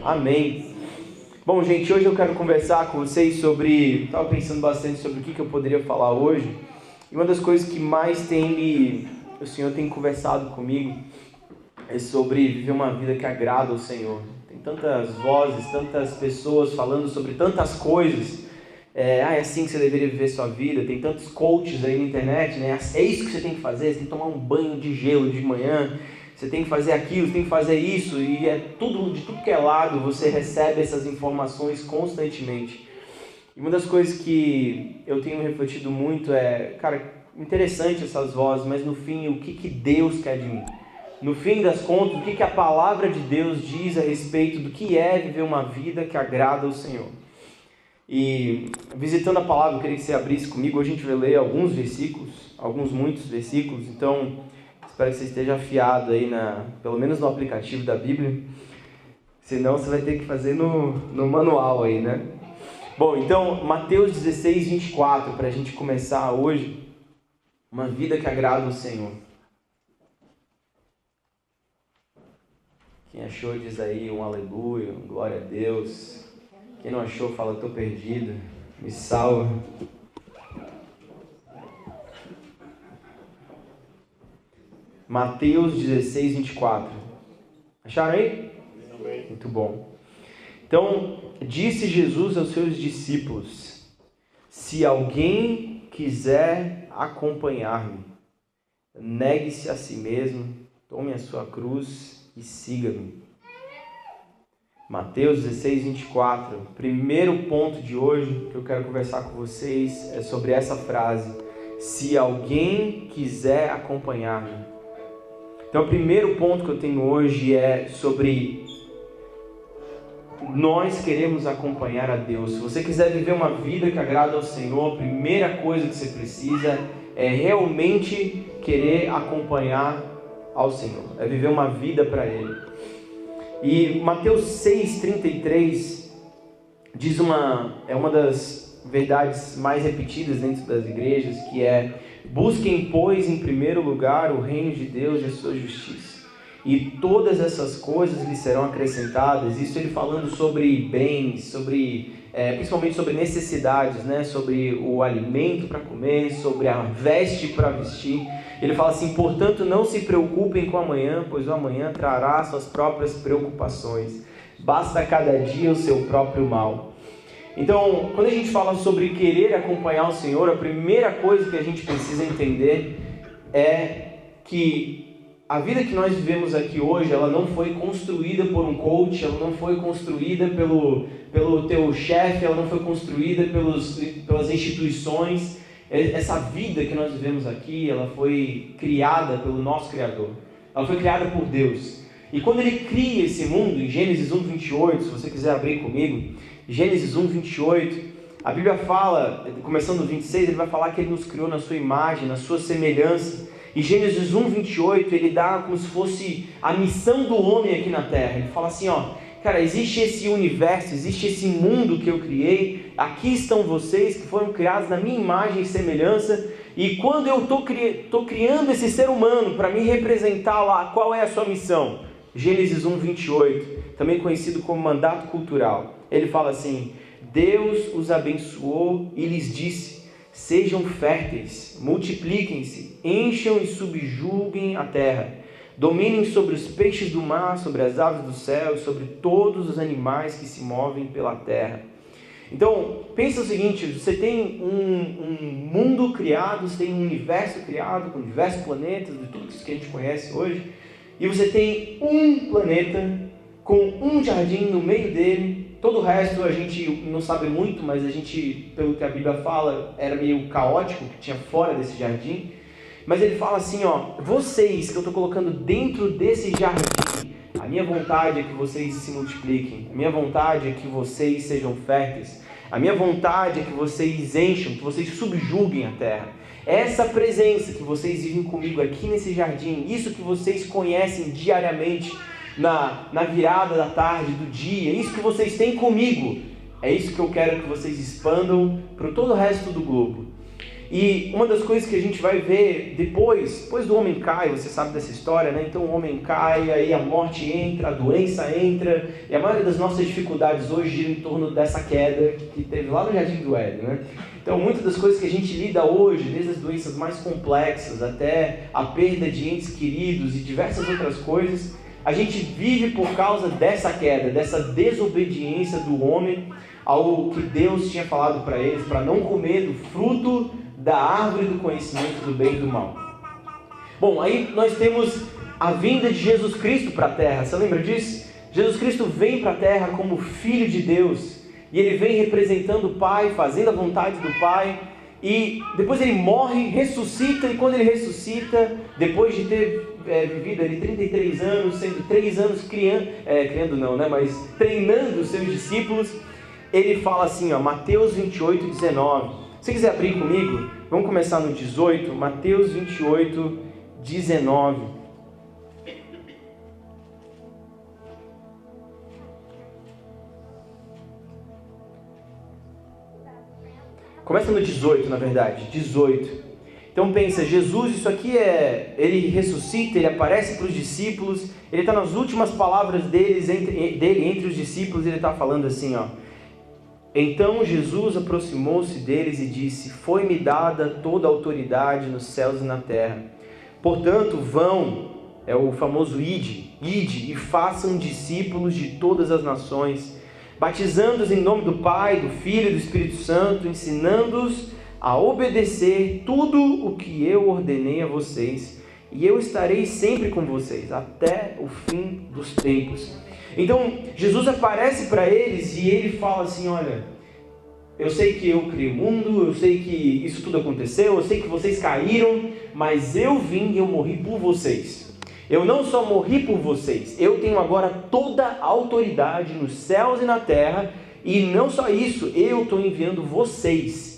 Amém. Bom, gente, hoje eu quero conversar com vocês sobre... Estava pensando bastante sobre o que eu poderia falar hoje. E uma das coisas que mais o Senhor tem conversado comigo é sobre viver uma vida que agrada ao Senhor. Tem tantas vozes, tantas pessoas falando sobre tantas coisas. É assim que você deveria viver sua vida. Tem tantos coaches aí na internet, né? É isso que você tem que fazer. Você tem que tomar um banho de gelo de manhã. Você tem que fazer aquilo, você tem que fazer isso. E de tudo que é lado, você recebe essas informações constantemente. E uma das coisas que eu tenho refletido muito cara, interessante essas vozes, mas no fim, o que Deus quer de mim? No fim das contas, o que a palavra de Deus diz a respeito do que é viver uma vida que agrada ao Senhor? E visitando a palavra, eu queria que você abrisse comigo. Hoje a gente vai ler alguns versículos, muitos versículos. Então, espero que você esteja afiado aí, pelo menos no aplicativo da Bíblia. Senão você vai ter que fazer no manual aí, né? Bom, então, Mateus 16, 24, para a gente começar hoje. Uma vida que agrada ao Senhor. Quem achou diz aí um aleluia, um glória a Deus. Quem não achou fala, estou perdido, me salva. Mateus 16, 24. Acharam aí? Amém. Muito bom. Então, disse Jesus aos seus discípulos: se alguém quiser acompanhar-me, negue-se a si mesmo, tome a sua cruz e siga-me. Mateus 16, 24. Primeiro ponto de hoje que eu quero conversar com vocês é sobre essa frase: se alguém quiser acompanhar-me. Então, o primeiro ponto que eu tenho hoje é sobre nós queremos acompanhar a Deus. Se você quiser viver uma vida que agrada ao Senhor, a primeira coisa que você precisa é realmente querer acompanhar ao Senhor. É viver uma vida para Ele. E Mateus 6,33 diz uma das verdades mais repetidas dentro das igrejas, que é: busquem, pois, em primeiro lugar o reino de Deus e a sua justiça, e todas essas coisas lhes serão acrescentadas. Isso ele falando sobre bens, principalmente sobre necessidades, né? Sobre o alimento para comer, sobre a veste para vestir. Ele fala assim: portanto, não se preocupem com o amanhã, pois o amanhã trará suas próprias preocupações. Basta cada dia o seu próprio mal. Então, quando a gente fala sobre querer acompanhar o Senhor, a primeira coisa que a gente precisa entender é que a vida que nós vivemos aqui hoje, ela não foi construída por um coach, ela não foi construída pelo teu chefe, ela não foi construída pelas instituições. Essa vida que nós vivemos aqui, ela foi criada pelo nosso Criador. Ela foi criada por Deus. E quando Ele cria esse mundo, em Gênesis 1, 28, se você quiser abrir comigo, Gênesis 1, 28, a Bíblia fala, começando no 26, Ele vai falar que Ele nos criou na sua imagem, na sua semelhança. E Gênesis 1, 28, Ele dá como se fosse a missão do homem aqui na Terra. Ele fala assim, cara, existe esse universo, existe esse mundo que eu criei, aqui estão vocês que foram criados na minha imagem e semelhança, e quando eu estou criando esse ser humano para me representar lá, qual é a sua missão? Gênesis 1, 28, também conhecido como mandato cultural. Ele fala assim: Deus os abençoou e lhes disse: sejam férteis, multipliquem-se, encham e subjuguem a terra. Dominem sobre os peixes do mar, sobre as aves do céu e sobre todos os animais que se movem pela terra. Então, pensa o seguinte: você tem um mundo criado, você tem um universo criado, com diversos planetas, de tudo isso que a gente conhece hoje, e você tem um planeta com um jardim no meio dele. Todo o resto a gente não sabe muito, mas a gente, pelo que a Bíblia fala, era meio caótico, que tinha fora desse jardim. Mas ele fala assim, vocês que eu estou colocando dentro desse jardim, a minha vontade é que vocês se multipliquem, a minha vontade é que vocês sejam férteis, a minha vontade é que vocês encham, que vocês subjuguem a terra. Essa presença que vocês vivem comigo aqui nesse jardim, isso que vocês conhecem diariamente, na virada da tarde, do dia, isso que vocês têm comigo, é isso que eu quero que vocês expandam para todo o resto do globo. E uma das coisas que a gente vai ver depois do homem cai, você sabe dessa história, né? Então o homem cai, aí a morte entra, a doença entra, e a maioria das nossas dificuldades hoje gira em torno dessa queda que teve lá no Jardim do Éden, né? Então muitas das coisas que a gente lida hoje, desde as doenças mais complexas até a perda de entes queridos e diversas outras coisas, a gente vive por causa dessa queda, dessa desobediência do homem ao que Deus tinha falado para eles, para não comer do fruto da árvore do conhecimento do bem e do mal. Bom, aí nós temos a vinda de Jesus Cristo para a terra, você lembra disso? Jesus Cristo vem para a terra como Filho de Deus, e ele vem representando o Pai, fazendo a vontade do Pai, e depois ele morre, ressuscita, e quando ele ressuscita, depois de ter vivido ali 33 anos, sendo 3 anos treinando os seus discípulos, ele fala assim, Mateus 28, 19. Se você quiser abrir comigo, vamos começar no 18, Mateus 28, 19. Começa no 18, na verdade, 18. Então pensa, Jesus, isso aqui ele ressuscita, ele aparece para os discípulos, ele está nas últimas palavras dele entre os discípulos, ele está falando assim, Então Jesus aproximou-se deles e disse, foi-me dada toda a autoridade nos céus e na terra. Portanto, vão, é o famoso ide e façam discípulos de todas as nações, batizando-os em nome do Pai, do Filho e do Espírito Santo, ensinando-os a obedecer tudo o que eu ordenei a vocês, e eu estarei sempre com vocês, até o fim dos tempos. Então, Jesus aparece para eles e ele fala assim, olha, eu sei que eu criei o mundo, eu sei que isso tudo aconteceu, eu sei que vocês caíram, mas eu vim e eu morri por vocês. Eu não só morri por vocês, eu tenho agora toda a autoridade nos céus e na terra, e não só isso, eu estou enviando vocês.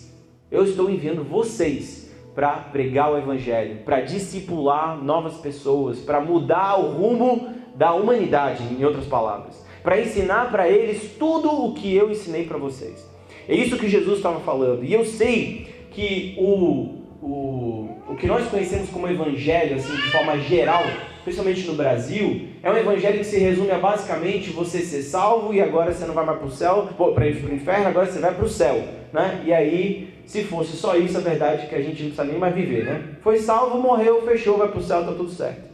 Eu estou enviando vocês para pregar o Evangelho, para discipular novas pessoas, para mudar o rumo da humanidade, em outras palavras, para ensinar para eles tudo o que eu ensinei para vocês. É isso que Jesus estava falando. E eu sei que o que nós conhecemos como Evangelho, assim, de forma geral, principalmente no Brasil, é um Evangelho que se resume a basicamente você ser salvo e agora você não vai mais para o céu, para ir para o inferno, agora você vai para o céu, né? E aí, se fosse só isso, a verdade é que a gente não precisa nem mais viver, né? Foi salvo, morreu, fechou, vai para o céu, está tudo certo.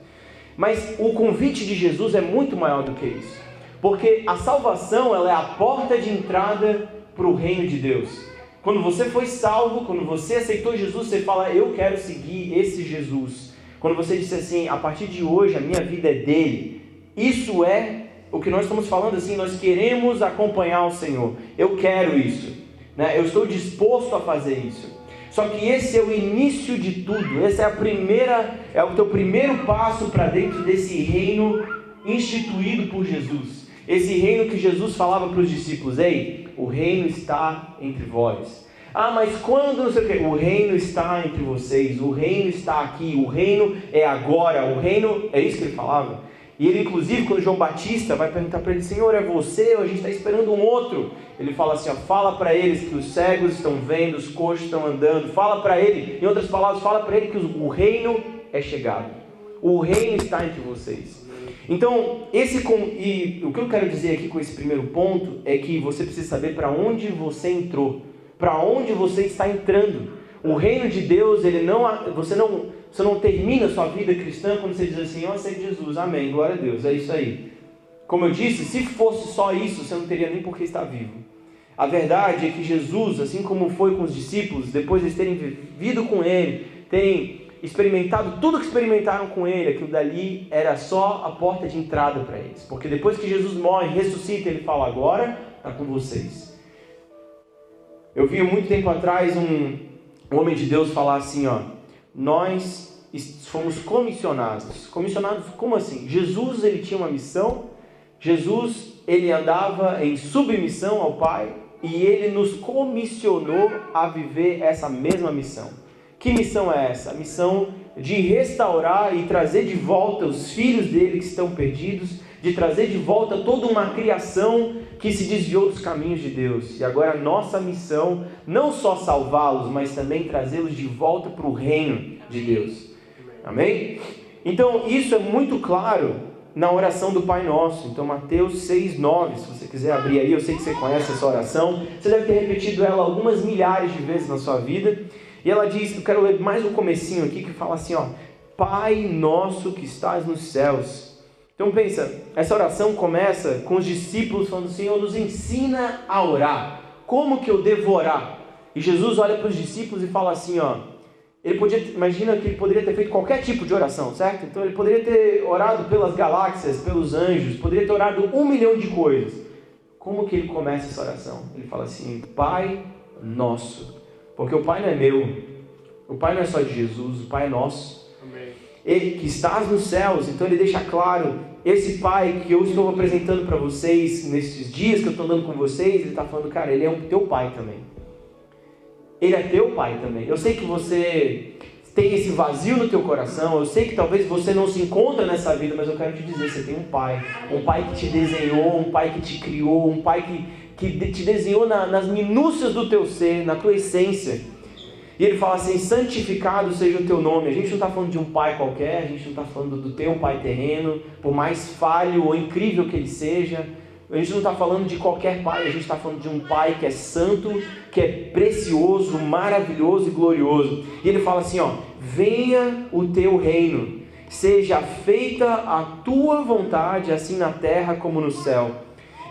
Mas o convite de Jesus é muito maior do que isso. Porque a salvação, ela é a porta de entrada para o reino de Deus. Quando você foi salvo, quando você aceitou Jesus, você fala, eu quero seguir esse Jesus. Quando você disse assim, a partir de hoje a minha vida é dele. Isso é o que nós estamos falando assim, nós queremos acompanhar o Senhor. Eu quero isso. Né? Eu estou disposto a fazer isso. Só que esse é o início de tudo. Esse é o teu primeiro passo para dentro desse reino instituído por Jesus. Esse reino que Jesus falava para os discípulos. Ei, o reino está entre vós. Ah, mas quando não sei o quê? O reino está entre vocês. O reino está aqui. O reino é agora. O reino, é isso que ele falava. E ele, inclusive, quando João Batista vai perguntar para ele, Senhor, é você ou a gente está esperando um outro? Ele fala assim, fala para eles que os cegos estão vendo, os coxos estão andando. Fala para ele, em outras palavras, fala para ele que o reino é chegado. O reino está entre vocês. Então, o que eu quero dizer aqui com esse primeiro ponto é que você precisa saber para onde você entrou, para onde você está entrando. O reino de Deus, você não termina a sua vida cristã quando você diz assim, eu aceito Jesus, amém, glória a Deus, é isso aí. Como eu disse, se fosse só isso, você não teria nem por que estar vivo. A verdade é que Jesus, assim como foi com os discípulos, depois de eles terem vivido com Ele, terem experimentado tudo que experimentaram com Ele, aquilo dali era só a porta de entrada para eles. Porque depois que Jesus morre, ressuscita, Ele fala, agora está com vocês. Eu vi muito tempo atrás um homem de Deus falar assim, nós fomos comissionados. Comissionados como assim? Jesus, ele tinha uma missão, Jesus, ele andava em submissão ao Pai e ele nos comissionou a viver essa mesma missão. Que missão é essa? A missão de restaurar e trazer de volta os filhos dele que estão perdidos, de trazer de volta toda uma criação que se desviou dos caminhos de Deus. E agora a nossa missão, não só salvá-los, mas também trazê-los de volta para o reino de Deus. Amém? Então isso é muito claro na oração do Pai Nosso. Então Mateus 6,9, se você quiser abrir aí, eu sei que você conhece essa oração, você deve ter repetido ela algumas milhares de vezes na sua vida. E ela diz, eu quero ler mais um comecinho aqui, que fala assim, ó: Pai Nosso que estás nos céus. Então pensa, essa oração começa com os discípulos falando: Senhor, nos ensina a orar. Como que eu devo orar? E Jesus olha para os discípulos e fala assim, ó, imagina que ele poderia ter feito qualquer tipo de oração, certo? Então ele poderia ter orado pelas galáxias, pelos anjos, poderia ter orado 1 milhão de coisas. Como que ele começa essa oração? Ele fala assim: Pai Nosso. Porque o Pai não é meu, o Pai não é só de Jesus, o Pai é nosso. Ele que estás nos céus. Então ele deixa claro, esse Pai que eu estou apresentando para vocês, nesses dias que eu estou andando com vocês, ele está falando, cara, ele é o teu Pai também. Ele é teu Pai também. Eu sei que você tem esse vazio no teu coração, eu sei que talvez você não se encontra nessa vida, mas eu quero te dizer, você tem um Pai que te desenhou, um Pai que te criou, um Pai que te desenhou nas minúcias do teu ser, na tua essência. E ele fala assim: santificado seja o teu nome. A gente não está falando de um pai qualquer, a gente não está falando do teu pai terreno, por mais falho ou incrível que ele seja. A gente não está falando de qualquer pai, a gente está falando de um pai que é santo, que é precioso, maravilhoso e glorioso. E ele fala assim, ó: venha o teu reino, seja feita a tua vontade, assim na terra como no céu.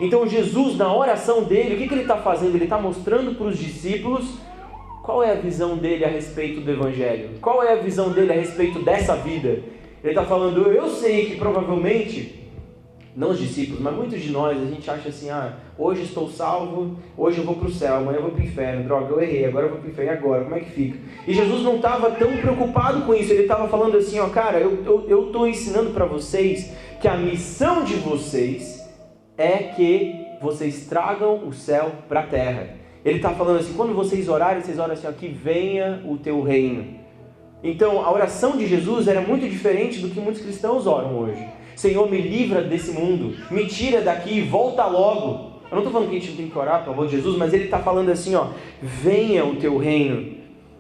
Então Jesus, na oração dele, o que ele está fazendo? Ele está mostrando para os discípulos qual é a visão dele a respeito do Evangelho? Qual é a visão dele a respeito dessa vida? Ele está falando, eu sei que provavelmente, não os discípulos, mas muitos de nós, a gente acha assim, hoje estou salvo, hoje eu vou para o céu, amanhã eu vou para o inferno, droga, eu errei, agora eu vou para o inferno, e agora? Como é que fica? E Jesus não estava tão preocupado com isso, ele estava falando assim, cara, eu estou ensinando para vocês que a missão de vocês é que vocês tragam o céu para a terra. Ele está falando assim, quando vocês orarem, vocês oram assim, que venha o teu reino. Então, a oração de Jesus era muito diferente do que muitos cristãos oram hoje. Senhor, me livra desse mundo, me tira daqui, volta logo. Eu não estou falando que a gente não tem que orar pelo amor de Jesus, mas ele está falando assim, venha o teu reino.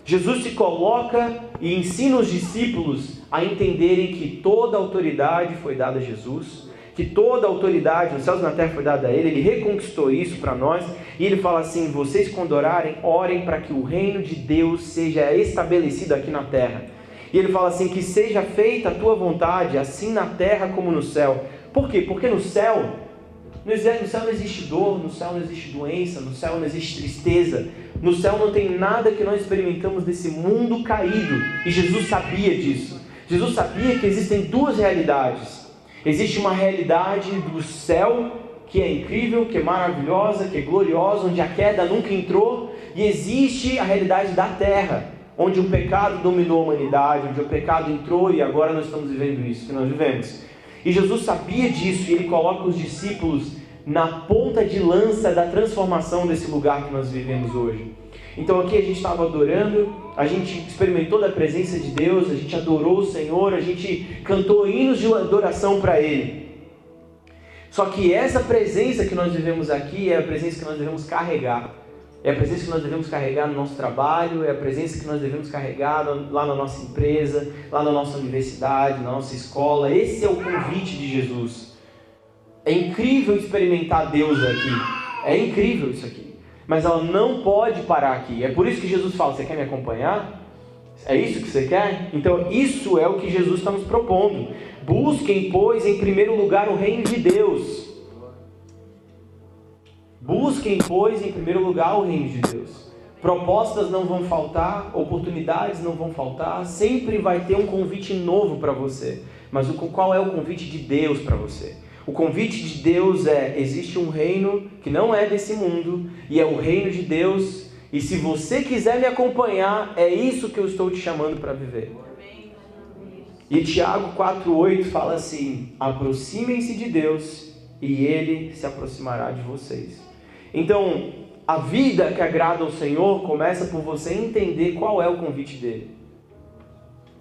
Jesus se coloca e ensina os discípulos a entenderem que toda a autoridade foi dada a Jesus, que toda a autoridade nos céus e na terra foi dada a ele reconquistou isso para nós, e ele fala assim, vocês quando orarem, orem para que o reino de Deus seja estabelecido aqui na terra. E ele fala assim, que seja feita a tua vontade, assim na terra como no céu. Por quê? Porque no céu não existe dor, no céu não existe doença, no céu não existe tristeza, no céu não tem nada que nós experimentamos desse mundo caído, e Jesus sabia disso. Jesus sabia que existem duas realidades. Existe uma realidade do céu, que é incrível, que é maravilhosa, que é gloriosa, onde a queda nunca entrou, e existe a realidade da terra, onde o pecado dominou a humanidade, onde o pecado entrou e agora nós estamos vivendo isso que nós vivemos. E Jesus sabia disso, e ele coloca os discípulos na ponta de lança da transformação desse lugar que nós vivemos hoje. Então aqui a gente estava adorando, a gente experimentou da presença de Deus, a gente adorou o Senhor, a gente cantou hinos de adoração para Ele. Só que essa presença que nós vivemos aqui é a presença que nós devemos carregar. É a presença que nós devemos carregar no nosso trabalho, é a presença que nós devemos carregar lá na nossa empresa, lá na nossa universidade, na nossa escola. Esse é o convite de Jesus. É incrível experimentar Deus aqui. É incrível isso aqui. Mas ela não pode parar aqui. É por isso que Jesus fala, você quer me acompanhar? É isso que você quer? Então isso é o que Jesus está nos propondo. Busquem, pois, em primeiro lugar o reino de Deus. Busquem, pois, em primeiro lugar o reino de Deus. Propostas não vão faltar, oportunidades não vão faltar, sempre vai ter um convite novo para você. Mas qual é o convite de Deus para você? O convite de Deus existe um reino que não é desse mundo, e é o reino de Deus, e se você quiser me acompanhar, é isso que eu estou te chamando para viver. E Tiago 4,8 fala assim, aproximem-se de Deus, e Ele se aproximará de vocês. Então, a vida que agrada ao Senhor começa por você entender qual é o convite dele.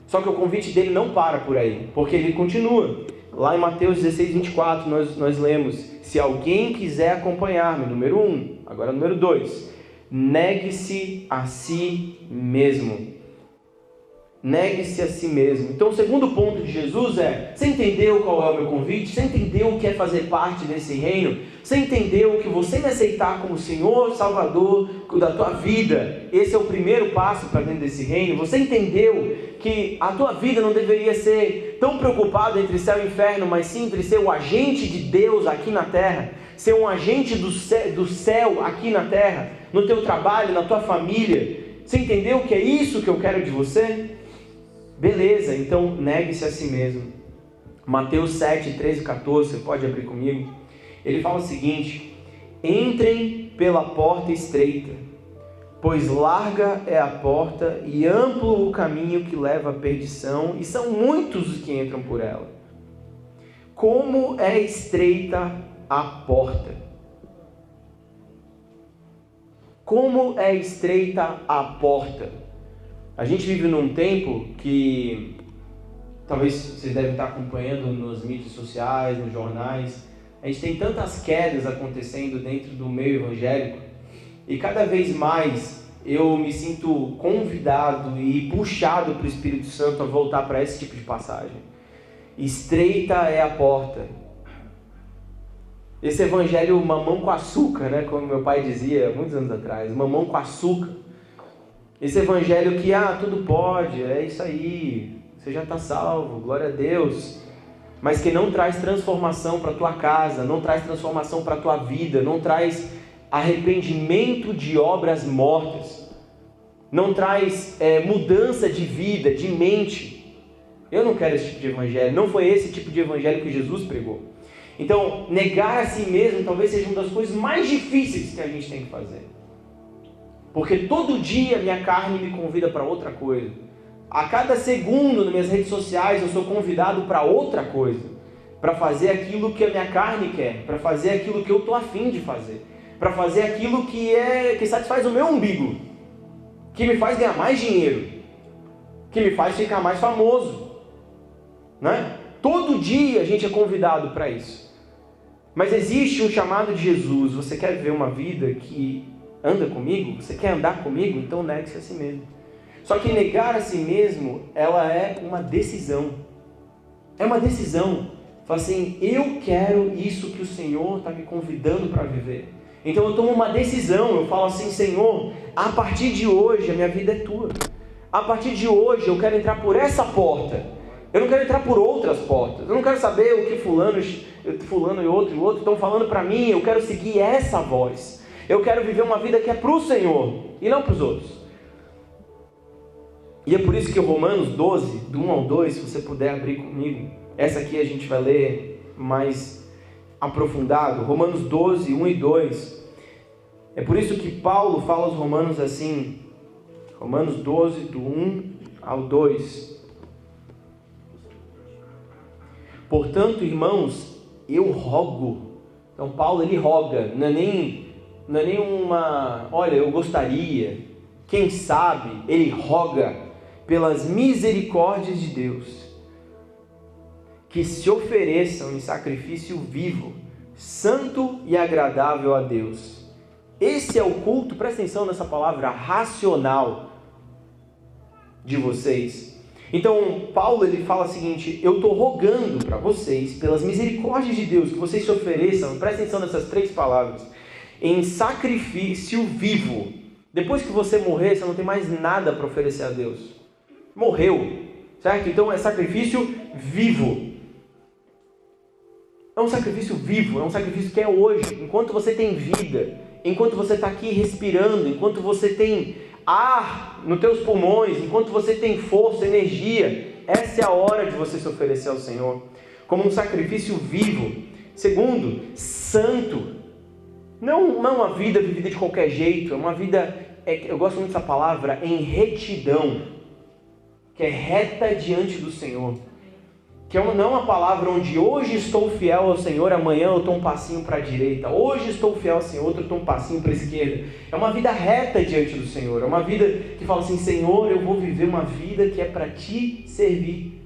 Só que o convite dele não para por aí, porque ele continua. Lá em Mateus 16, 24, nós lemos: se alguém quiser acompanhar-me, número 1, agora número 2, negue-se a si mesmo. Negue-se a si mesmo. Então o segundo ponto de Jesus é: você entendeu qual é o meu convite? Você entendeu o que é fazer parte desse reino? Você entendeu que você me aceitar como Senhor, Salvador da tua vida, esse é o primeiro passo para dentro desse reino? Você entendeu que a tua vida não deveria ser tão preocupada entre céu e inferno, mas sim entre ser o agente de Deus aqui na terra, ser um agente do céu aqui na terra, no teu trabalho, na tua família? Você entendeu que é isso que eu quero de você? Beleza, então negue-se a si mesmo. Mateus 7, 13 e 14, você pode abrir comigo. Ele fala o seguinte: entrem pela porta estreita, pois larga é a porta e amplo o caminho que leva à perdição, e são muitos os que entram por ela. Como é estreita a porta! Como é estreita a porta! A gente vive num tempo que, talvez vocês devem estar acompanhando nas mídias sociais, nos jornais, a gente tem tantas quedas acontecendo dentro do meio evangélico, e cada vez mais eu me sinto convidado e puxado para o Espírito Santo a voltar para esse tipo de passagem. Estreita é a porta. Esse evangelho mamão com açúcar, né? Como meu pai dizia muitos anos atrás, mamão com açúcar. Esse evangelho que, tudo pode, é isso aí, você já está salvo, glória a Deus. Mas que não traz transformação para a tua casa, não traz transformação para a tua vida, não traz arrependimento de obras mortas, não traz mudança de vida, de mente. Eu não quero esse tipo de evangelho, não foi esse tipo de evangelho que Jesus pregou. Então, negar a si mesmo talvez seja uma das coisas mais difíceis que a gente tem que fazer. Porque todo dia minha carne me convida para outra coisa. A cada segundo nas minhas redes sociais eu sou convidado para outra coisa. Para fazer aquilo que a minha carne quer. Para fazer aquilo que eu estou afim de fazer. Para fazer aquilo que satisfaz o meu umbigo. Que me faz ganhar mais dinheiro. Que me faz ficar mais famoso. Né? Todo dia a gente é convidado para isso. Mas existe um chamado de Jesus. Você quer viver uma vida que anda comigo? Você quer andar comigo? Então negue-se a si mesmo. Só que negar a si mesmo, ela é uma decisão. É uma decisão. Fala assim: eu quero isso que o Senhor está me convidando para viver. Então eu tomo uma decisão. Eu falo assim: Senhor, a partir de hoje a minha vida é tua. A partir de hoje eu quero entrar por essa porta. Eu não quero entrar por outras portas. Eu não quero saber o que fulano e outro estão falando para mim. Eu quero seguir essa voz. Eu quero viver uma vida que é para o Senhor e não para os outros. E é por isso que Romanos 12, do 1 ao 2, se você puder abrir comigo, essa aqui a gente vai ler mais aprofundado. Romanos 12, 1 e 2. É por isso que Paulo fala aos Romanos assim, Romanos 12, do 1 ao 2. Portanto, irmãos, eu rogo. Então Paulo, ele roga, não é nem uma, olha, eu gostaria, quem sabe, ele roga pelas misericórdias de Deus, que se ofereçam em sacrifício vivo, santo e agradável a Deus. Esse é o culto, presta atenção nessa palavra, racional de vocês. Então, Paulo, ele fala o seguinte: eu estou rogando para vocês, pelas misericórdias de Deus, que vocês se ofereçam, presta atenção nessas 3 palavras, em sacrifício vivo. Depois que você morrer, você não tem mais nada para oferecer a Deus. Morreu, certo? Então é sacrifício vivo. É um sacrifício vivo, é um sacrifício que é hoje. Enquanto você tem vida, enquanto você está aqui respirando, enquanto você tem ar nos teus pulmões, enquanto você tem força, energia, essa é a hora de você se oferecer ao Senhor, como um sacrifício vivo. Segundo, santo. Não uma vida vivida de qualquer jeito, é uma vida, eu gosto muito dessa palavra, em retidão, que é reta diante do Senhor. Que não é uma palavra onde hoje estou fiel ao Senhor, amanhã eu estou um passinho para a direita, hoje estou fiel ao Senhor, outro estou um passinho para a esquerda. É uma vida reta diante do Senhor, é uma vida que fala assim: Senhor, eu vou viver uma vida que é para Te servir.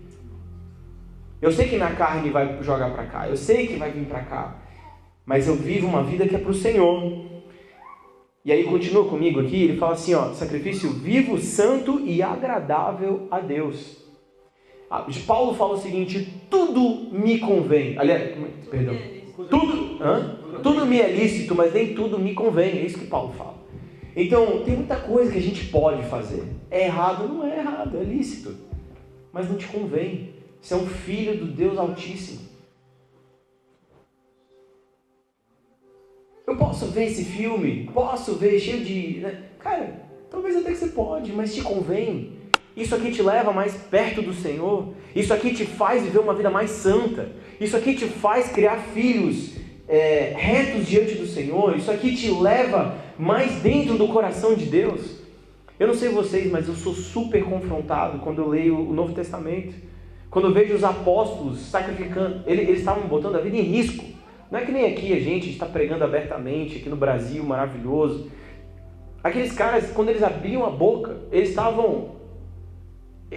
Eu sei que minha carne vai jogar para cá, eu sei que vai vir para cá, mas eu vivo uma vida que é para o Senhor. E aí continua comigo aqui, ele fala assim, ó, sacrifício vivo, santo e agradável a Deus. Paulo fala o seguinte, tudo me convém. Aliás, perdão. Tudo me é lícito, mas nem tudo me convém. É isso que Paulo fala. Então, tem muita coisa que a gente pode fazer. É errado? Não é errado, é lícito. Mas não te convém. Você é um filho do Deus Altíssimo. Eu posso ver esse filme? Posso ver cheio de... Cara, talvez até que você pode, mas te convém. Isso aqui te leva mais perto do Senhor. Isso aqui te faz viver uma vida mais santa. Isso aqui te faz criar filhos retos diante do Senhor. Isso aqui te leva mais dentro do coração de Deus. Eu não sei vocês, mas eu sou super confrontado quando eu leio o Novo Testamento. Quando eu vejo os apóstolos sacrificando, eles estavam botando a vida em risco. Não é que nem aqui a gente está pregando abertamente, aqui no Brasil, maravilhoso. Aqueles caras, quando eles abriam a boca, eles estavam...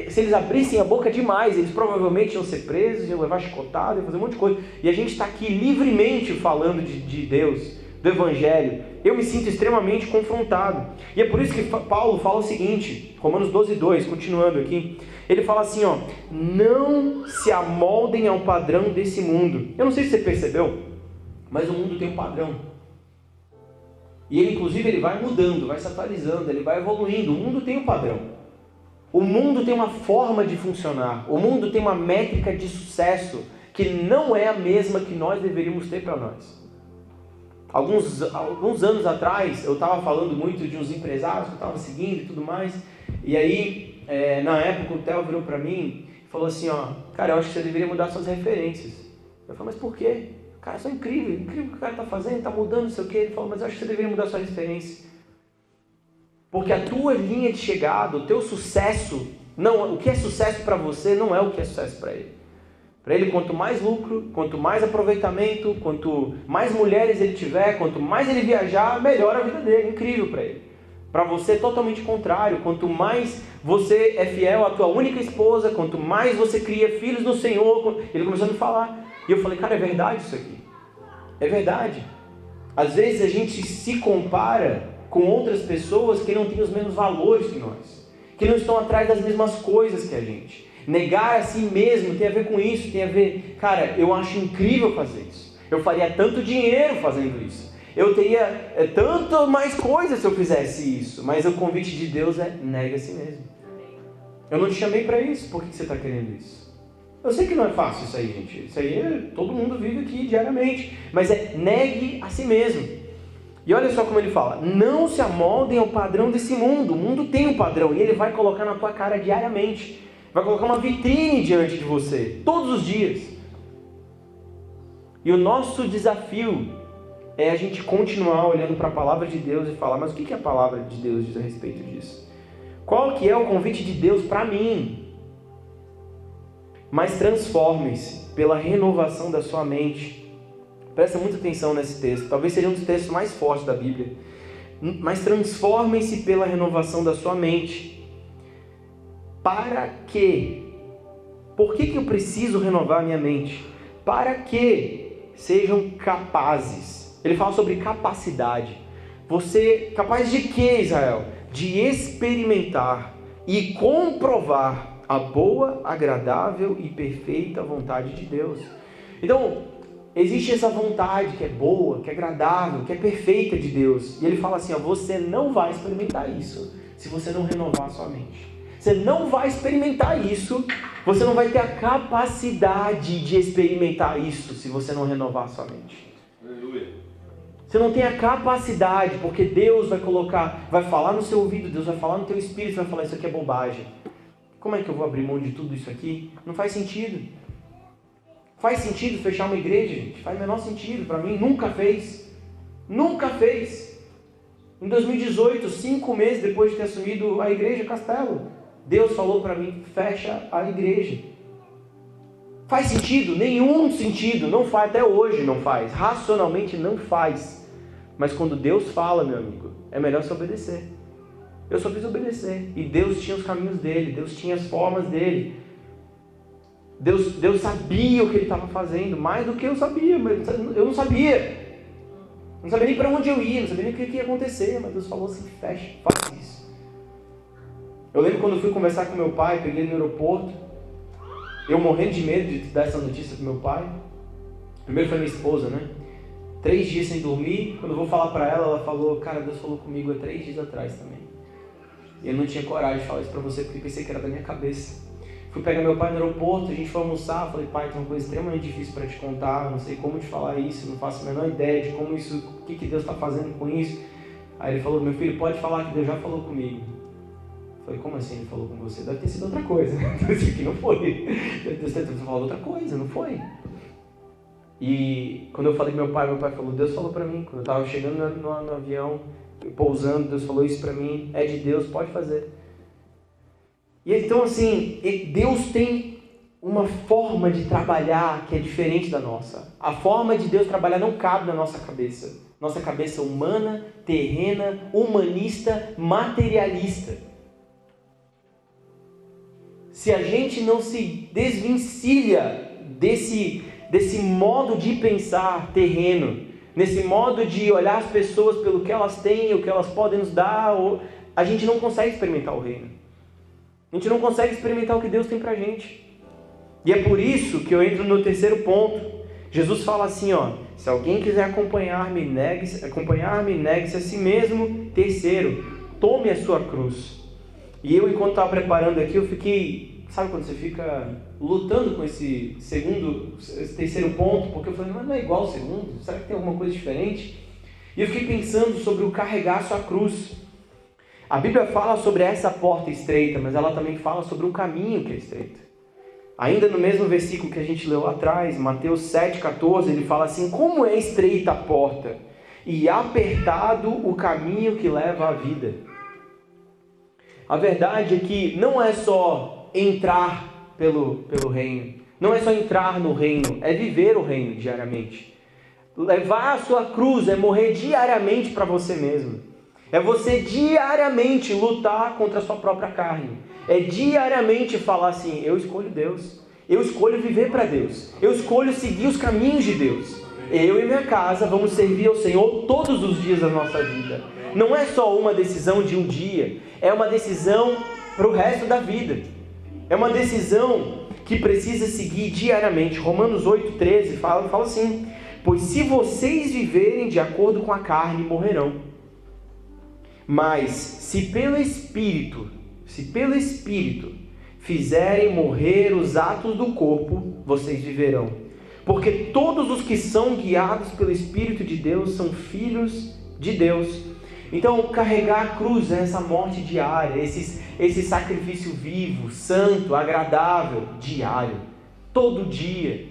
Se eles abrissem a boca demais, eles provavelmente iam ser presos, iam levar chicotada, iam fazer um monte de coisa. E a gente está aqui livremente falando de Deus, do Evangelho. Eu me sinto extremamente confrontado. E é por isso que Paulo fala o seguinte, Romanos 12:2, continuando aqui. Ele fala assim, ó, não se amoldem ao padrão desse mundo. Eu não sei se você percebeu, mas o mundo tem um padrão. E ele, inclusive, ele vai mudando, vai se atualizando, ele vai evoluindo. O mundo tem um padrão. O mundo tem uma forma de funcionar. O mundo tem uma métrica de sucesso que não é a mesma que nós deveríamos ter para nós. Alguns anos atrás, eu estava falando muito de uns empresários que eu estava seguindo e tudo mais. E aí, na época, o Theo virou para mim e falou assim, ó, cara, eu acho que você deveria mudar suas referências. Eu falei, mas por quê? Cara, isso é incrível o que o cara está fazendo, está mudando, não sei o quê. Ele falou, mas eu acho que você deveria mudar sua referência. Porque a tua linha de chegada, o teu sucesso, não, o que é sucesso para você não é o que é sucesso para ele. Para ele, quanto mais lucro, quanto mais aproveitamento, quanto mais mulheres ele tiver, quanto mais ele viajar, melhor a vida dele, incrível para ele. Para você é totalmente contrário, quanto mais você é fiel à tua única esposa, quanto mais você cria filhos no Senhor, ele começou a me falar. E eu falei, cara, é verdade isso aqui. É verdade. Às vezes a gente se compara com outras pessoas que não têm os mesmos valores que nós, que não estão atrás das mesmas coisas que a gente. Negar a si mesmo tem a ver com isso, tem a ver, cara, eu acho incrível fazer isso. Eu faria tanto dinheiro fazendo isso. Eu teria tanto mais coisas se eu fizesse isso. Mas o convite de Deus é negue a si mesmo. Eu não te chamei para isso, por que você está querendo isso? Eu sei que não é fácil isso aí, gente. Isso aí todo mundo vive aqui diariamente. Mas é negue a si mesmo. E olha só como ele fala, não se amoldem ao padrão desse mundo. O mundo tem um padrão e ele vai colocar na tua cara diariamente. Vai colocar uma vitrine diante de você, todos os dias. E o nosso desafio é a gente continuar olhando para a palavra de Deus e falar, mas o que a palavra de Deus diz a respeito disso? Qual que é o convite de Deus para mim? Mas transformem-se pela renovação da sua mente. Presta muita atenção nesse texto. Talvez seja um dos textos mais fortes da Bíblia. Mas transformem-se pela renovação da sua mente. Para quê? Por que eu preciso renovar a minha mente? Para que sejam capazes. Ele fala sobre capacidade. Você, capaz de quê, Israel? De experimentar e comprovar a boa, agradável e perfeita vontade de Deus. Então, existe essa vontade que é boa, que é agradável, que é perfeita de Deus. E ele fala assim, ó, você não vai experimentar isso se você não renovar a sua mente. Você não vai experimentar isso, você não vai ter a capacidade de experimentar isso se você não renovar a sua mente. Aleluia. Você não tem a capacidade, porque Deus vai colocar, vai falar no seu ouvido, Deus vai falar no teu espírito, vai falar, isso aqui é bobagem. Como é que eu vou abrir mão de tudo isso aqui? Não faz sentido. Faz sentido fechar uma igreja, gente? Faz o menor sentido. Para mim, nunca fez. Nunca fez. Em 2018, 5 meses depois de ter assumido a igreja Castelo, Deus falou para mim, fecha a igreja. Faz sentido? Nenhum sentido. Não faz, até hoje não faz. Racionalmente não faz. Mas quando Deus fala, meu amigo, é melhor se obedecer. Eu só fiz obedecer. E Deus tinha os caminhos dele. Deus tinha as formas dele. Deus sabia o que Ele estava fazendo, mais do que eu sabia, mas eu não sabia. Não sabia nem para onde eu ia, não sabia nem o que ia acontecer, mas Deus falou assim, fecha, faz isso. Eu lembro quando eu fui conversar com meu pai, peguei no aeroporto, eu morrendo de medo de dar essa notícia para meu pai. Primeiro foi minha esposa, né? 3 dias sem dormir, quando eu vou falar para ela, ela falou, cara, Deus falou comigo há 3 dias atrás também. E eu não tinha coragem de falar isso para você, porque pensei que era da minha cabeça. Fui pegar meu pai no aeroporto, a gente foi almoçar, falei, pai, tem uma coisa extremamente difícil para te contar, não sei como te falar isso, não faço a menor ideia de como isso, o que Deus está fazendo com isso. Aí ele falou, meu filho, pode falar que Deus já falou comigo. Eu falei, como assim ele falou com você? Deve ter sido outra coisa. Isso aqui não foi. Deus ter falado outra coisa, não foi. E quando eu falei com meu pai falou, Deus falou para mim, quando eu estava chegando no avião, pousando, Deus falou isso para mim, é de Deus, pode fazer. E então assim, Deus tem uma forma de trabalhar que é diferente da nossa. A forma de Deus trabalhar não cabe na nossa cabeça. Nossa cabeça humana, terrena, humanista, materialista. Se a gente não se desvencilha desse modo de pensar terreno, nesse modo de olhar as pessoas pelo que elas têm, o que elas podem nos dar, a gente não consegue experimentar o reino. A gente não consegue experimentar o que Deus tem pra gente. E é por isso que eu entro no terceiro ponto. Jesus fala assim, ó, se alguém quiser acompanhar-me, negue-se a si mesmo. Terceiro, tome a sua cruz. E eu, enquanto estava preparando aqui, eu fiquei, sabe quando você fica lutando com esse terceiro ponto, porque eu falei, mas não é igual ao segundo? Será que tem alguma coisa diferente? E eu fiquei pensando sobre o carregar a sua cruz. A Bíblia fala sobre essa porta estreita, mas ela também fala sobre um caminho que é estreito. Ainda no mesmo versículo que a gente leu lá atrás, Mateus 7,14, ele fala assim, como é estreita a porta e apertado o caminho que leva à vida. A verdade é que não é só entrar pelo reino, não é só entrar no reino, é viver o reino diariamente. Levar a sua cruz é morrer diariamente para você mesmo. É você diariamente lutar contra a sua própria carne. É diariamente falar assim, eu escolho Deus. Eu escolho viver para Deus. Eu escolho seguir os caminhos de Deus. Eu e minha casa vamos servir ao Senhor todos os dias da nossa vida. Não é só uma decisão de um dia. É uma decisão para o resto da vida. É uma decisão que precisa seguir diariamente. Romanos 8,13 fala assim, pois se vocês viverem de acordo com a carne, morrerão. Mas se pelo Espírito fizerem morrer os atos do corpo, vocês viverão. Porque todos os que são guiados pelo Espírito de Deus são filhos de Deus. Então, carregar a cruz é essa morte diária, esse sacrifício vivo, santo, agradável, diário. Todo dia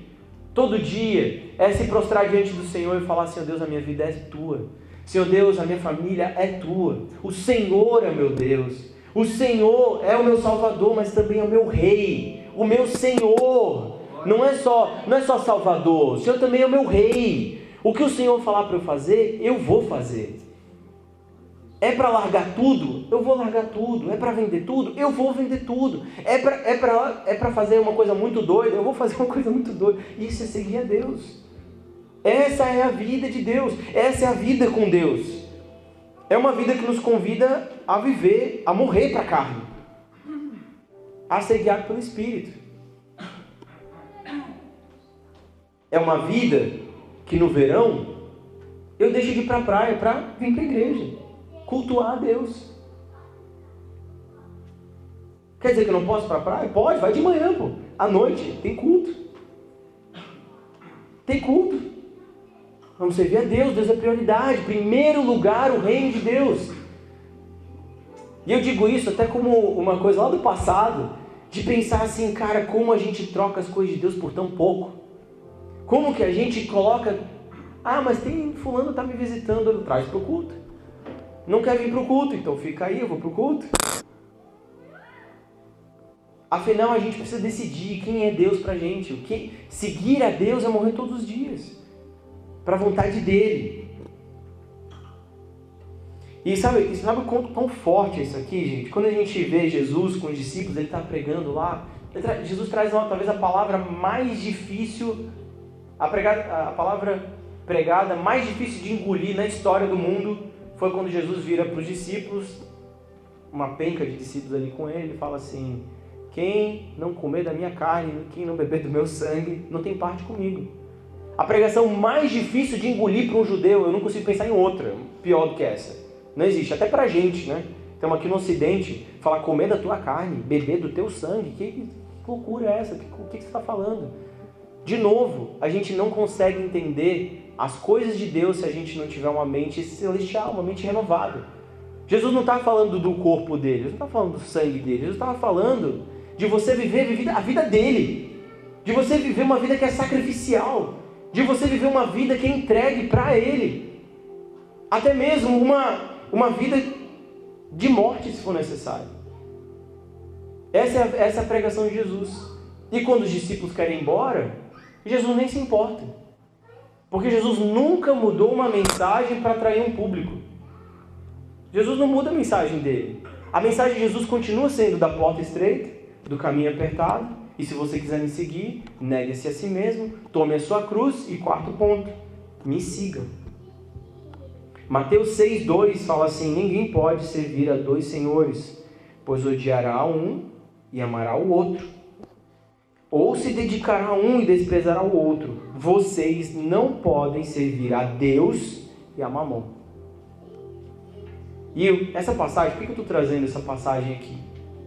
é se prostrar diante do Senhor e falar, Senhor Deus, a minha vida é tua. Senhor Deus, a minha família é tua. O Senhor é meu Deus. O Senhor é o meu Salvador, mas também é o meu Rei. O meu Senhor. Não é só Salvador. O Senhor também é o meu Rei. O que o Senhor falar para eu fazer, eu vou fazer. É para largar tudo? Eu vou largar tudo. É para vender tudo? Eu vou vender tudo. É para fazer uma coisa muito doida? Eu vou fazer uma coisa muito doida. Isso é seguir a Deus. Essa é a vida de Deus. Essa é a vida com Deus. É uma vida que nos convida a viver, a morrer para a carne. A ser guiado pelo Espírito. É uma vida que no verão eu deixo de ir para a praia para vir para a igreja. Cultuar a Deus. Quer dizer que eu não posso ir para a praia? Pode, vai de manhã, pô. À noite tem culto. Tem culto. Vamos servir a Deus, Deus é prioridade. Primeiro lugar, o reino de Deus. E eu digo isso até como uma coisa lá do passado, de pensar assim, cara, como a gente troca as coisas de Deus por tão pouco. Como que a gente coloca, mas tem fulano tá me visitando, ele traz para o culto. Não quer vir para o culto, então fica aí, eu vou para o culto. Afinal, a gente precisa decidir quem é Deus pra gente. Seguir a Deus é morrer todos os dias. Para a vontade dele. E sabe o quão forte é isso aqui, gente? Quando a gente vê Jesus com os discípulos, ele está pregando lá, Jesus traz talvez a palavra mais difícil, a palavra pregada mais difícil de engolir na história do mundo, foi quando Jesus vira para os discípulos, uma penca de discípulos ali com ele, e fala assim: quem não comer da minha carne, quem não beber do meu sangue, não tem parte comigo. A pregação mais difícil de engolir para um judeu, eu não consigo pensar em outra pior do que essa. Não existe, até para a gente, né? Estamos aqui no Ocidente, falar comer da tua carne, beber do teu sangue, que loucura é essa? O que você está falando? De novo, a gente não consegue entender as coisas de Deus se a gente não tiver uma mente celestial, uma mente renovada. Jesus não está falando do corpo dele, Jesus não está falando do sangue dele, Jesus estava falando de você viver a vida dele, de você viver uma vida que é sacrificial, de você viver uma vida que é entregue para ele, até mesmo uma vida de morte, se for necessário. Essa é a pregação de Jesus. E quando os discípulos querem ir embora, Jesus nem se importa, porque Jesus nunca mudou uma mensagem para atrair um público. Jesus não muda a mensagem dele. A mensagem de Jesus continua sendo da porta estreita, do caminho apertado, e se você quiser me seguir, negue-se a si mesmo, tome a sua cruz, e quarto ponto, me siga. Mateus 6,2 fala assim: ninguém pode servir a dois senhores, pois odiará um e amará o outro, ou se dedicará a um e desprezará o outro. Vocês não podem servir a Deus e a Mamon. E essa passagem, por que eu estou trazendo essa passagem aqui?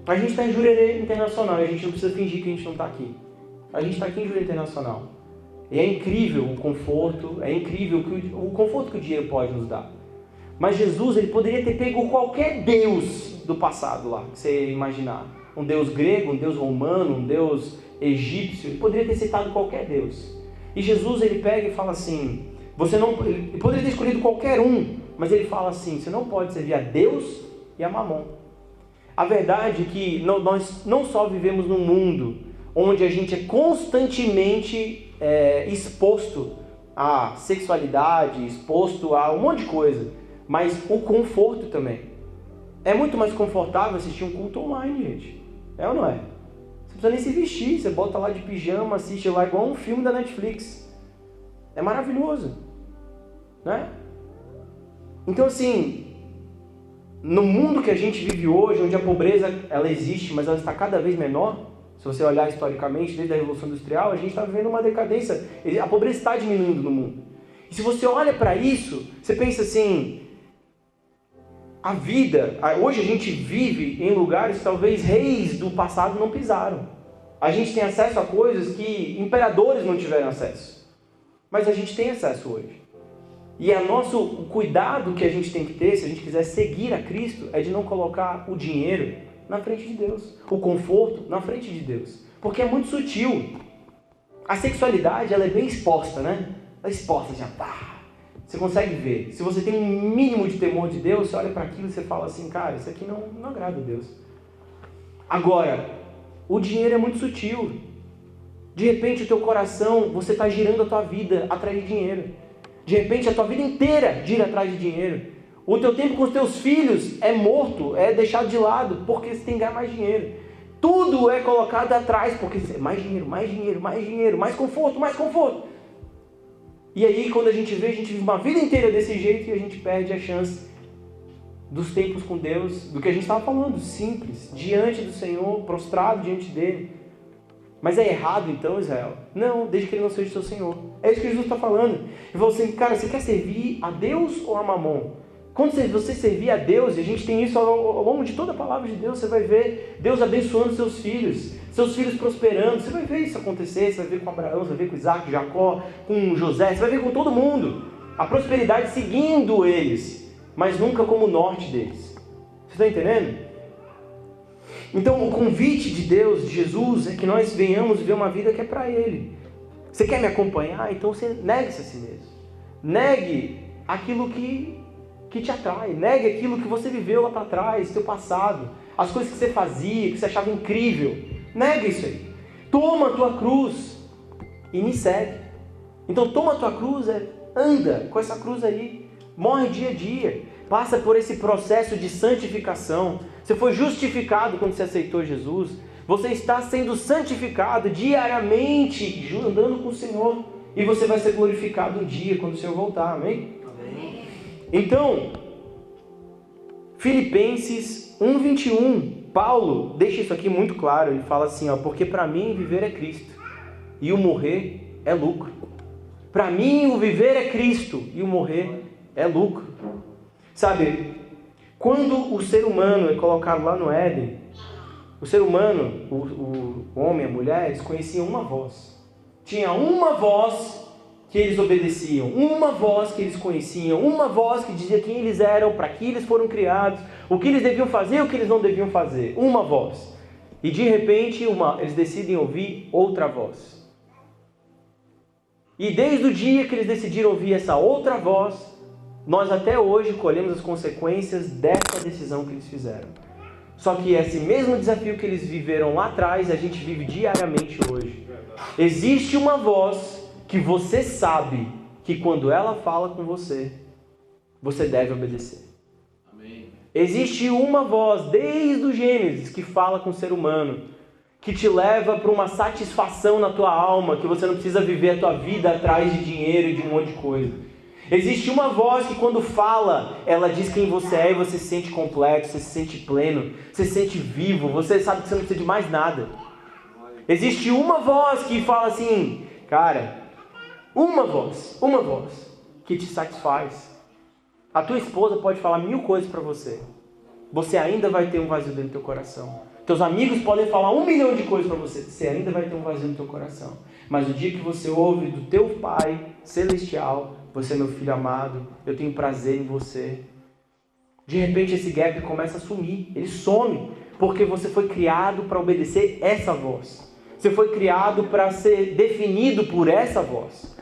A gente está em Jurerê Internacional e a gente não precisa fingir que a gente não está aqui. A gente está aqui em Jurerê Internacional. E é incrível o conforto, é incrível o conforto que o dinheiro pode nos dar. Mas Jesus, ele poderia ter pego qualquer deus do passado lá, que você imaginar. Um deus grego, um deus romano, um deus egípcio, ele poderia ter citado qualquer deus. E Jesus, ele pega e fala assim, ele poderia ter escolhido qualquer um, mas ele fala assim: você não pode servir a Deus e a Mamon. A verdade é que nós não só vivemos num mundo onde a gente é constantemente exposto à sexualidade, exposto a um monte de coisa, mas o conforto também. É muito mais confortável assistir um culto online, gente. É ou não é? Você não precisa nem se vestir, você bota lá de pijama, assiste lá igual um filme da Netflix. É maravilhoso, né? Então assim, no mundo que a gente vive hoje, onde a pobreza ela existe, mas ela está cada vez menor, se você olhar historicamente, desde a Revolução Industrial, a gente está vivendo uma decadência, a pobreza está diminuindo no mundo. E se você olha para isso, você pensa assim, a vida, hoje a gente vive em lugares que talvez reis do passado não pisaram. A gente tem acesso a coisas que imperadores não tiveram acesso, mas a gente tem acesso hoje. E o cuidado que a gente tem que ter, se a gente quiser seguir a Cristo, é de não colocar o dinheiro na frente de Deus, o conforto na frente de Deus, porque é muito sutil. A sexualidade, ela é bem exposta, né? Ela é exposta, já pá, você consegue ver. Se você tem um mínimo de temor de Deus, você olha para aquilo e você fala assim, cara, isso aqui não agrada a Deus. Agora, o dinheiro é muito sutil. De repente o teu coração, você está girando a tua vida atrás de dinheiro. De repente a tua vida inteira gira atrás de dinheiro. O teu tempo com os teus filhos é morto, é deixado de lado, porque você tem que ganhar mais dinheiro. Tudo é colocado atrás, porque mais dinheiro, mais dinheiro, mais dinheiro, mais conforto, mais conforto. E aí quando a gente vive uma vida inteira desse jeito e a gente perde a chance dos tempos com Deus, do que a gente estava falando, simples, diante do Senhor, prostrado diante dele. Mas é errado então, Israel? Não, desde que ele não seja o seu Senhor. É isso que Jesus está falando. Ele falou assim, cara, você quer servir a Deus ou a Mamon? Quando você servir a Deus, e a gente tem isso ao longo de toda a palavra de Deus, você vai ver Deus abençoando seus filhos prosperando, você vai ver isso acontecer, você vai ver com Abraão, você vai ver com Isaac, Jacó, com José, você vai ver com todo mundo. A prosperidade seguindo eles, mas nunca como o norte deles. Você está entendendo? Então o convite de Deus, de Jesus, é que nós venhamos viver uma vida que é para Ele. Você quer me acompanhar? Então você negue-se a si mesmo. Negue aquilo que te atrai. Negue aquilo que você viveu lá para trás, seu passado. As coisas que você fazia, que você achava incrível. Negue isso aí. Toma a tua cruz e me segue. Então toma a tua cruz, anda com essa cruz aí. Morre dia a dia. Passa por esse processo de santificação. Você foi justificado quando você aceitou Jesus. Você está sendo santificado diariamente, andando com o Senhor. E você vai ser glorificado um dia quando o Senhor voltar, amém? Amém. Então, Filipenses 1:21, Paulo deixa isso aqui muito claro. Ele fala assim, porque para mim viver é Cristo e o morrer é lucro. Para mim o viver é Cristo e o morrer é lucro. Sabe, quando o ser humano é colocado lá no Éden, o ser humano, o homem, a mulher, eles conheciam uma voz. Tinha uma voz que eles obedeciam, uma voz que eles conheciam, uma voz que dizia quem eles eram, para que eles foram criados, o que eles deviam fazer e o que eles não deviam fazer. Uma voz. E de repente eles decidem ouvir outra voz. E desde o dia que eles decidiram ouvir essa outra voz, nós até hoje colhemos as consequências dessa decisão que eles fizeram. Só que esse mesmo desafio que eles viveram lá atrás, a gente vive diariamente hoje. Existe uma voz que você sabe que quando ela fala com você, você deve obedecer. Amém. Existe uma voz, desde o Gênesis, que fala com o ser humano, que te leva para uma satisfação na tua alma, que você não precisa viver a tua vida atrás de dinheiro e de um monte de coisa. Existe uma voz que quando fala, ela diz quem você é e você se sente completo, você se sente pleno, você se sente vivo, você sabe que você não precisa de mais nada. Existe uma voz que fala assim, cara, uma voz que te satisfaz. A tua esposa pode falar 1000 coisas para você. Você ainda vai ter um vazio dentro do teu coração. Teus amigos podem falar 1 milhão de coisas para você. Você ainda vai ter um vazio no teu coração. Mas o dia que você ouve do teu Pai celestial, você é meu filho amado, eu tenho prazer em você. De repente esse gap começa a sumir. Ele some. Porque você foi criado para obedecer essa voz. Você foi criado para ser definido por essa voz.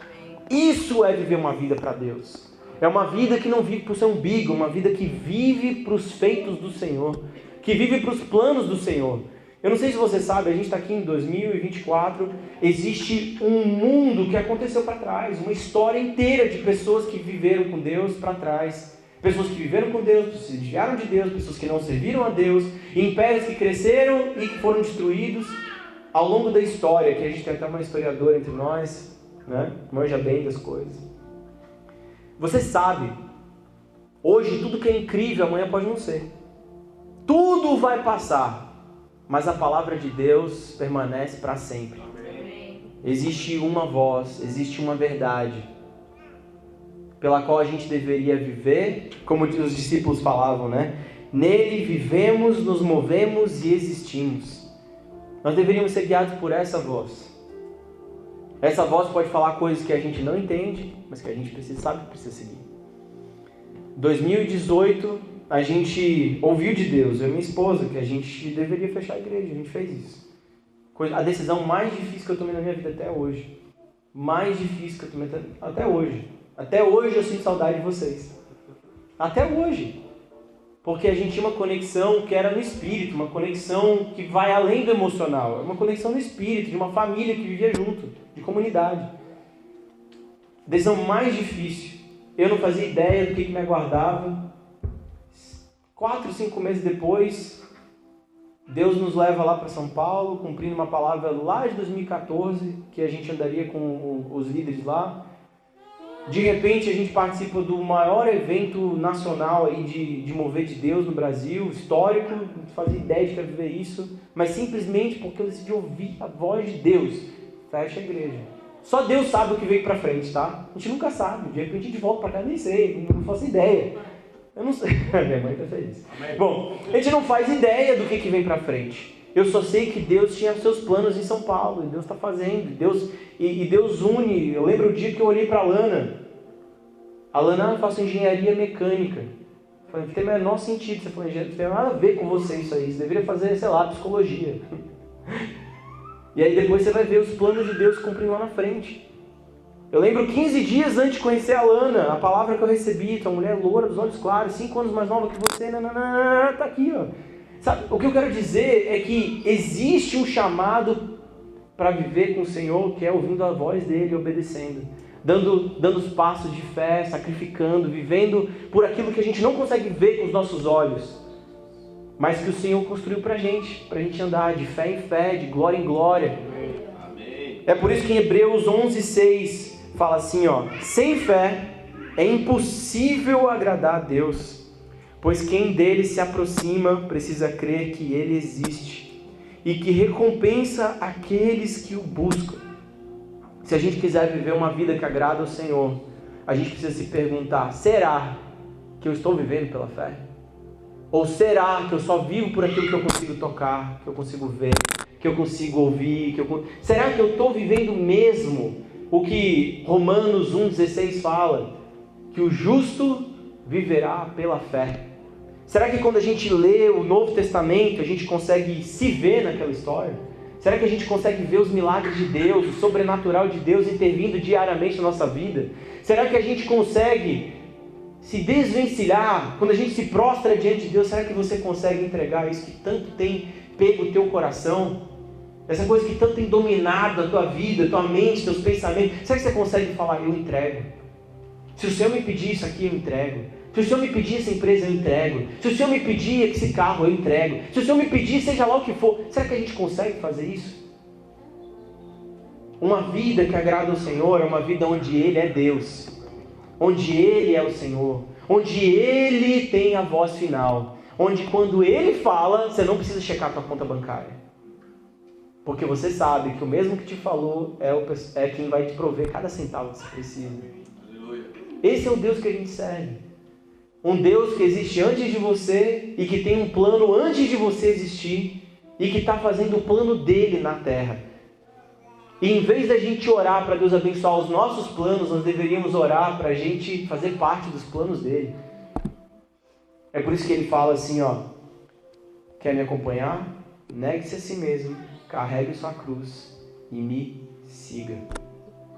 Isso é viver uma vida para Deus. É uma vida que não vive para o seu umbigo, uma vida que vive para os feitos do Senhor, que vive para os planos do Senhor. Eu não sei se você sabe, a gente está aqui em 2024, existe um mundo que aconteceu para trás, uma história inteira de pessoas que viveram com Deus para trás. Pessoas que viveram com Deus, pessoas que se desviaram de Deus, pessoas que não serviram a Deus, impérios que cresceram e que foram destruídos ao longo da história, que a gente tem até uma historiadora entre nós, né? Manja bem das coisas. Você sabe, hoje tudo que é incrível, amanhã pode não ser. Tudo vai passar, mas a palavra de Deus permanece para sempre. Existe uma voz, existe uma verdade, pela qual a gente deveria viver, como os discípulos falavam, né? Nele vivemos, nos movemos e existimos. Nós deveríamos ser guiados por essa voz. Essa voz pode falar coisas que a gente não entende, mas que a gente sabe que precisa seguir. 2018, a gente ouviu de Deus, eu e minha esposa, que a gente deveria fechar a igreja, a gente fez isso. A decisão mais difícil que eu tomei na minha vida até hoje. Mais difícil que eu tomei até hoje. Até hoje eu sinto saudade de vocês. Até hoje. Porque a gente tinha uma conexão que era no espírito, uma conexão que vai além do emocional. É uma conexão no espírito, de uma família que vivia junto, de comunidade. Decisão mais difícil. Eu não fazia ideia do que me aguardava. 4, 5 meses depois, Deus nos leva lá para São Paulo, cumprindo uma palavra lá de 2014, que a gente andaria com os líderes lá. De repente a gente participa do maior evento nacional aí de mover de Deus no Brasil, histórico, não fazia ideia de que ia viver isso, mas simplesmente porque eu decidi ouvir a voz de Deus, fecha a igreja. Só Deus sabe o que veio pra frente, tá? A gente nunca sabe, de repente a gente volta pra cá, nem sei, não faço ideia. Eu não sei, minha mãe tá feliz. Bom, a gente não faz ideia do que vem pra frente. Eu só sei que Deus tinha seus planos em São Paulo, e Deus está fazendo, Deus une. Eu lembro o dia que eu olhei para a Lana, eu faço engenharia mecânica. Eu falei, não tem o menor sentido, você falou, não tem nada a ver com você isso aí, você deveria fazer, sei lá, psicologia. E aí depois você vai ver os planos de Deus cumprindo lá na frente. Eu lembro 15 dias antes de conhecer a Lana, a palavra que eu recebi, tua mulher loura, dos olhos claros, 5 anos mais nova que você, tá aqui, ó. Sabe, o que eu quero dizer é que existe um chamado para viver com o Senhor, que é ouvindo a voz dEle e obedecendo. Dando os passos de fé, sacrificando, vivendo por aquilo que a gente não consegue ver com os nossos olhos. mas que o Senhor construiu para a gente andar de fé em fé, de glória em glória. Amém. É por isso que em Hebreus 11:6 fala assim, sem fé é impossível agradar a Deus, pois quem dele se aproxima precisa crer que ele existe e que recompensa aqueles que o buscam. Se a gente quiser viver uma vida que agrada ao Senhor, a gente precisa se perguntar, será que eu estou vivendo pela fé? Ou será que eu só vivo por aquilo que eu consigo tocar, que eu consigo ver, que eu consigo ouvir? Será que eu estou vivendo mesmo o que Romanos 1,16 fala? Que o justo viverá pela fé. Será que quando a gente lê o Novo Testamento, a gente consegue se ver naquela história? Será que a gente consegue ver os milagres de Deus, o sobrenatural de Deus intervindo diariamente na nossa vida? Será que a gente consegue se desvencilhar, quando a gente se prostra diante de Deus, será que você consegue entregar isso que tanto tem pego o teu coração? Essa coisa que tanto tem dominado a tua vida, a tua mente, teus pensamentos. Será que você consegue falar, eu entrego? Se o Senhor me pedir isso aqui, eu entrego. Se o Senhor me pedir essa empresa, eu entrego. Se o Senhor me pedir esse carro, eu entrego. Se o Senhor me pedir, seja lá o que for. Será que a gente consegue fazer isso? Uma vida que agrada ao Senhor é uma vida onde Ele é Deus, onde Ele é o Senhor, onde Ele tem a voz final, onde quando Ele fala, você não precisa checar a tua conta bancária, porque você sabe que o mesmo que te falou é quem vai te prover cada centavo que você precisa. Esse é o Deus que a gente serve. Um Deus que existe antes de você e que tem um plano antes de você existir e que está fazendo o plano dele na terra. E em vez da gente orar para Deus abençoar os nossos planos, nós deveríamos orar para a gente fazer parte dos planos dele. É por isso que ele fala assim, quer me acompanhar? Negue-se a si mesmo, carregue sua cruz e me siga.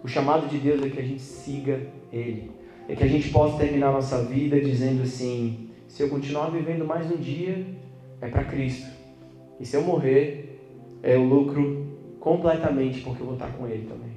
O chamado de Deus é que a gente siga ele. É que a gente possa terminar a nossa vida dizendo assim, se eu continuar vivendo mais um dia, é para Cristo. E se eu morrer, é o lucro completamente, porque eu vou estar com Ele também.